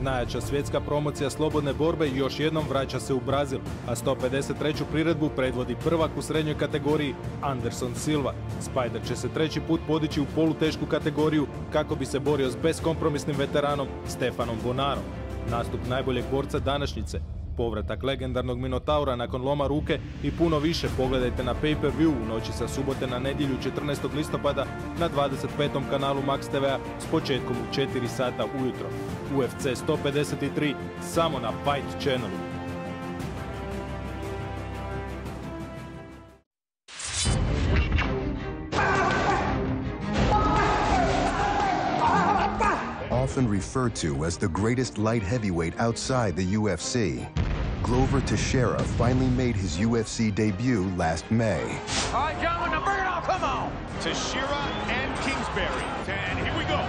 Najjača svjetska promocija slobodne borbe još jednom vraća se u Brazil, a 153. priredbu predvodi prvak u srednjoj kategoriji Anderson Silva. Spider će se treći put podići u polutešku kategoriju kako bi se borio s beskompromisnim veteranom Stefanom Bonarom. Nastup najboljeg borca današnjice, povratak legendarnog Minotaura nakon loma ruke i puno više pogledajte na pay-per-view u noći sa subote na nedjelju 14. listopada na 25. kanalu MaxTV-a s početkom u 4 sata ujutro. UFC 153 samo na Fight Channelu. Often referred to as the greatest light heavyweight outside the UFC, Glover Teixeira finally made his UFC debut last May. All right, gentlemen, now bring it on, come on! Teixeira and Kingsbury, and here we go.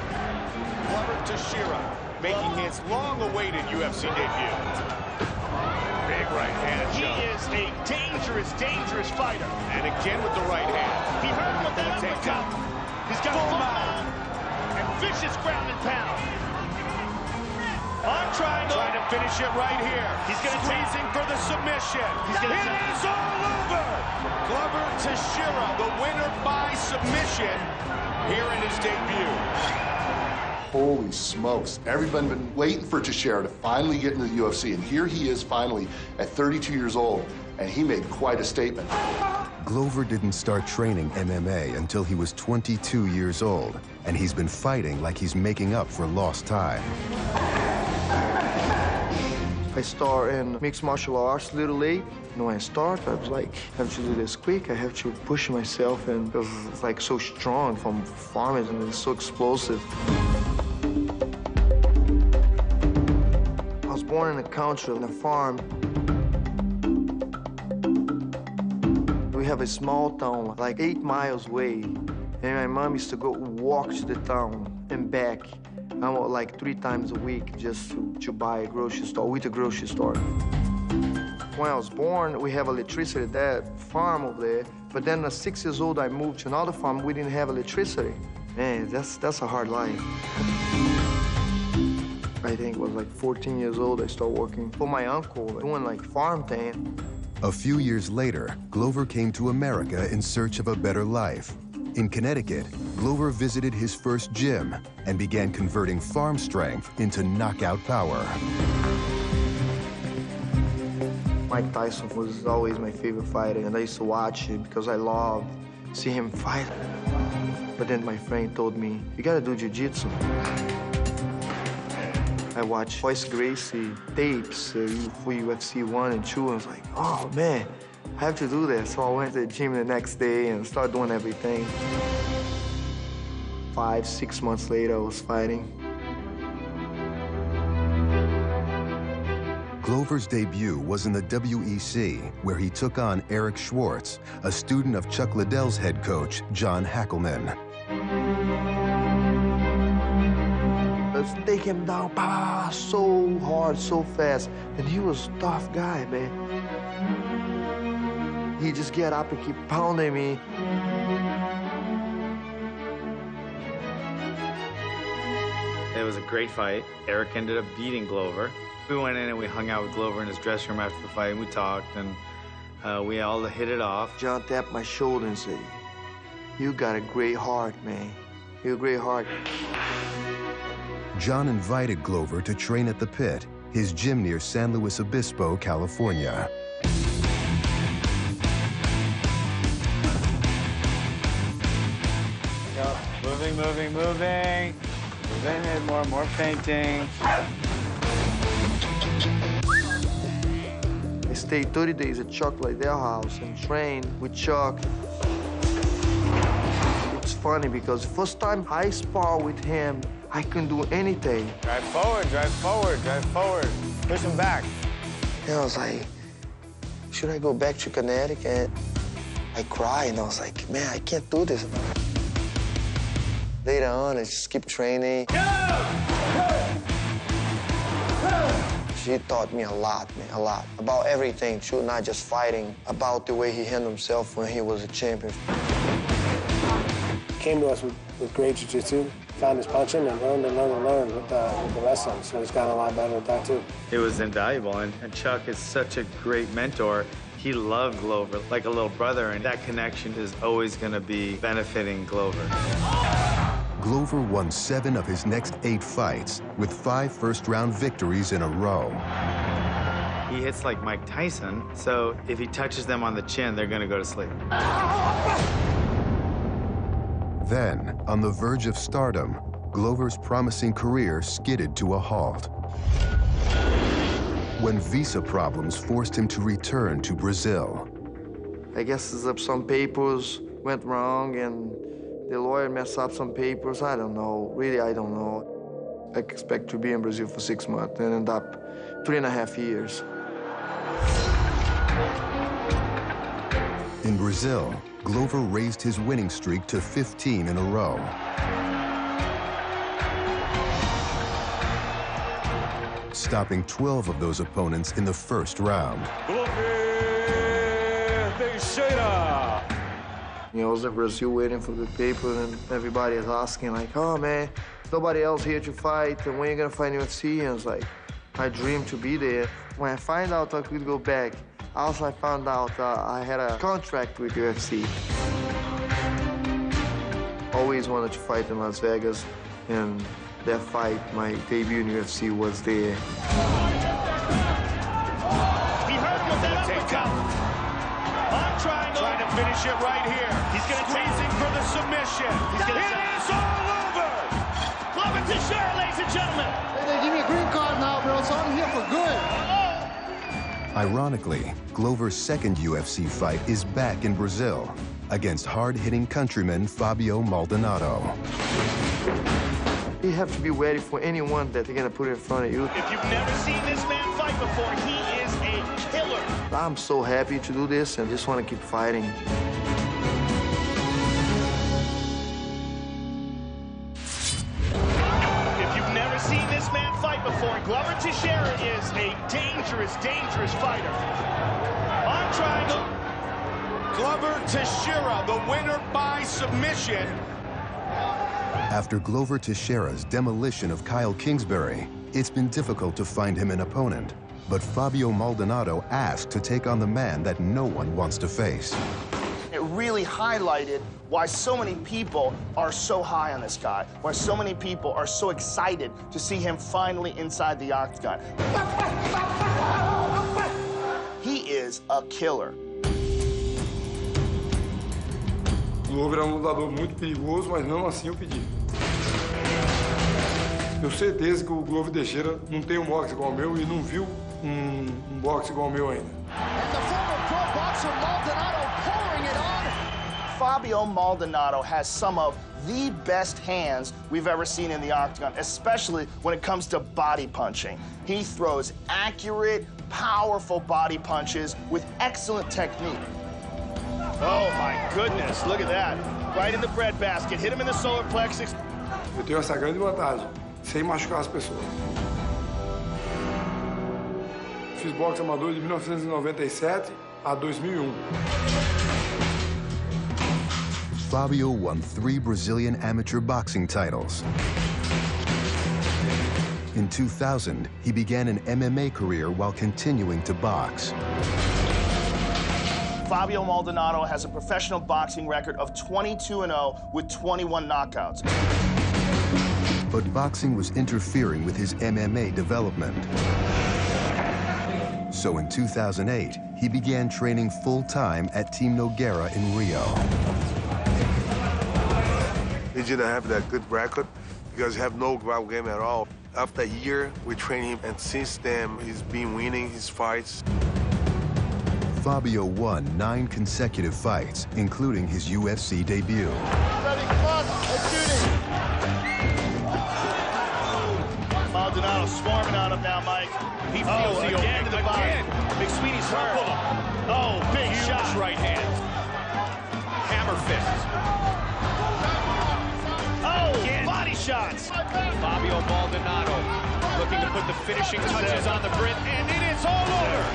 Glover Teixeira making his long-awaited UFC debut. Big right hand shot. He is a dangerous, dangerous fighter. And again with the right hand. He hurt him with that uppercut. He's got full mount. And vicious ground and pound. On triangle. Trying to finish it right here. He's going to squeezing for the submission. It is all over. Glover Teixeira, the winner by submission here in his debut. Holy smokes. Everybody's been waiting for Teixeira to finally get into the UFC, and here he is finally at 32 years old, and he made quite a statement. Glover didn't start training MMA until he was 22 years old, and he's been fighting like he's making up for lost time. I start in mixed martial arts a little late. When I start, I was like, I have to do this quick. I have to push myself, and it was like so strong from farmers, and it's so explosive. I was born in a country, in a farm. We have a small town, like 8 miles away, and my mom used to go walk to the town and back. I went like 3 times a week just to buy a grocery store, with a grocery store. When I was born, we have electricity at that farm over there, but then at 6 years old, I moved to another farm, we didn't have electricity. Man, that's a hard life. I think it was like 14 years old, I started working for my uncle, doing like farm thing. A few years later, Glover came to America in search of a better life. In Connecticut, Glover visited his first gym and began converting farm strength into knockout power. Mike Tyson was always my favorite fighter, and I used to watch him because I loved seeing him fight. But then my friend told me, you gotta do jiu-jitsu. I watched Royce Gracie tapes for UFC 1 and 2, and I was like, oh man, I have to do this. So I went to the gym the next day and started doing everything. 5, 6 months later, I was fighting. Glover's debut was in the WEC, where he took on Eric Schwartz, a student of Chuck Liddell's head coach, John Hackelman. Let's take him down, so hard, so fast. And he was a tough guy, man. He just get up and keep pounding me. It was a great fight. Eric ended up beating Glover. We went in and we hung out with Glover in his dressing room after the fight, and we talked, and we all hit it off. John tapped my shoulder and said, you got a great heart, man. You have a great heart. John invited Glover to train at the Pit, his gym near San Luis Obispo, California. Yep. Moving, moving, moving. Moving it, more painting. I stayed 30 days at Chuck Liddell's house and trained with Chuck. It's funny because first time I spar with him, I couldn't do anything. Drive forward, drive forward, drive forward. Push him back. And I was like, should I go back to Connecticut? I cried, and I was like, man, I can't do this. Later on, I just keep training. She taught me a lot, man, a lot. About everything, too, not just fighting, about the way he handled himself when he was a champion. Came to us with great jiu-jitsu. found his punching and learned with the wrestling. So he's gotten a lot better with that too. It was invaluable, and Chuck is such a great mentor. He loved Glover like a little brother, and that connection is always going to be benefiting Glover. Glover won 7 of his next 8 fights, with 5 first-round victories in a row. He hits like Mike Tyson, so if he touches them on the chin, they're going to go to sleep. Then, on the verge of stardom, Glover's promising career skidded to a halt when visa problems forced him to return to Brazil. I guess some papers went wrong and the lawyer messed up some papers. I don't know. Really, I don't know. I expect to be in Brazil for 6 months and end up 3.5 years. In Brazil, Glover raised his winning streak to 15 in a row. Stopping 12 of those opponents in the first round. You know, I was in Brazil waiting for the paper, and everybody is asking, like, oh, man, nobody else here to fight, and when are you gonna fight in UFC? And it's like, I dream to be there. When I find out I could go back, also I found out I had a contract with UFC. Always wanted to fight in Las Vegas, and that fight, my debut in UFC, was there. He hurt with that uppercut. On triangle. Trying to finish it right here. He's going to squeezing for the submission. It is all over. Glover Teixeira, ladies and gentlemen. Hey, they give me a green card now, bro, so I'm here for good. Ironically, Glover's second UFC fight is back in Brazil against hard-hitting countryman Fabio Maldonado. You have to be ready for anyone that they're gonna put in front of you. If you've never seen this man fight before, he is a killer. I'm so happy to do this and just want to keep fighting. If you've never seen this man fight before, Glover Teixeira is a dangerous, dangerous fighter. On triangle. Glover Teixeira, the winner by submission. After Glover Teixeira's demolition of Kyle Kingsbury, it's been difficult to find him an opponent. But Fabio Maldonado asked to take on the man that no one wants to face. It really highlighted why so many people are so high on this guy, why so many people are so excited to see him finally inside the octagon. He is a killer. Glover é lutador muito perigoso, mas não assim eu pedi. Eu tenho certeza que o Glover Teixeira não tem boxe igual ao meu e não viu boxe igual ao meu ainda. Fabio Maldonado has some of the best hands we've ever seen in the octagon, especially when it comes to body punching. He throws accurate, powerful body punches with excellent technique. Oh, my goodness. Look at that. Right in the breadbasket. Hit him in the solar plexus. Eu tenho essa grande vantagem, sem machucar as pessoas. Fiz boxe amador de 1997 a 2001. Fabio won 3 Brazilian amateur boxing titles. In 2000, he began an MMA career while continuing to box. Fabio Maldonado has a professional boxing record of 22-0 with 21 knockouts. But boxing was interfering with his MMA development. So in 2008, he began training full-time at Team Nogueira in Rio. He didn't have that good record because he have no ground game at all. After a year, we trained him, and since then, he's been winning his fights. Fabio won 9 consecutive fights, including his UFC debut. Maldonado swarming on him now, Mike. He feels the again to the body. McSweeney's hurt. Oh, big shot. Right hand. Hammer fist. Oh, again. Body shots. Fabio Maldonado looking to put the finishing touches on the Brit, and it is all over.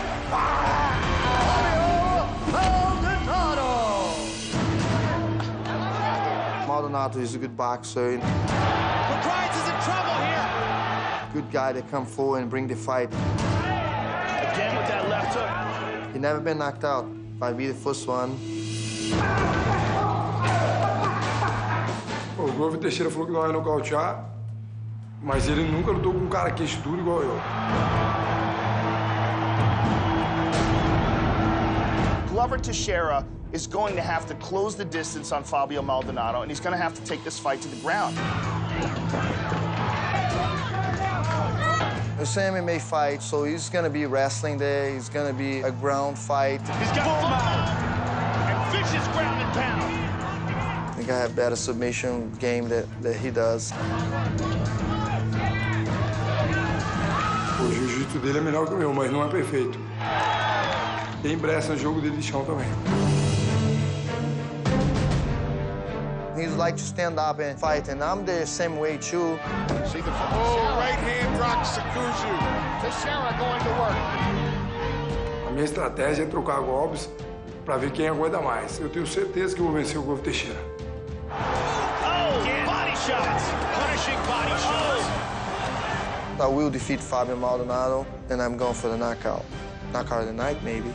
Maldonado is a good boxer. is in trouble here. Good guy to come forward and bring the fight. Again with that left hook. He never been knocked out. If I be the first one. O Glover Teixeira falou que não ia nocautear, mas ele nunca lutou com um cara queixo duro igual eu. Glover Teixeira is going to have to close the distance on Fabio Maldonado, and he's going to have to take this fight to the ground. It's an MMA fight, so he's going to be wrestling there. He's going to be a ground fight. He's got full mouth and vicious ground and pound. I think I have better submission game that he does. O jiu-jitsu dele é melhor que o meu, mas não é perfeito. Tem brecha no jogo dele de chão também. He'd like to stand up and fight, and I'm the same way too. See the right hand rocks Sakuju. Teixeira going to work. A minha estratégia é trocar golpes para ver quem aguenta mais. Eu tenho certeza que eu vou vencer o Glover Teixeira. Oh, body shots. Punishing body shots. I will defeat Fabio Maldonado, and I'm going for the knockout. Knockout of the night, maybe.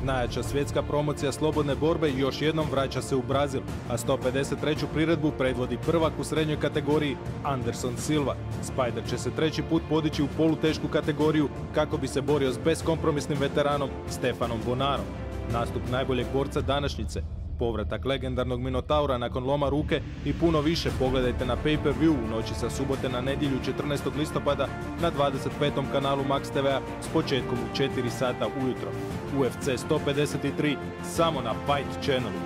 Najjača svjetska promocija slobodne borbe još jednom vraća se u Brazil, a 153. priredbu predvodi prvak u srednjoj kategoriji Anderson Silva. Spider će se treći put podići u polutešku kategoriju kako bi se borio s beskompromisnim veteranom Stefanom Bonarom. Nastup najboljeg borca današnjice, povratak legendarnog Minotaura nakon loma ruke i puno više pogledajte na pay-per-view u noći sa subote na nedjelju 14. listopada na 25. kanalu MaxTV-a s početkom u 4 sata ujutro. UFC 153 samo na Fight Channelu.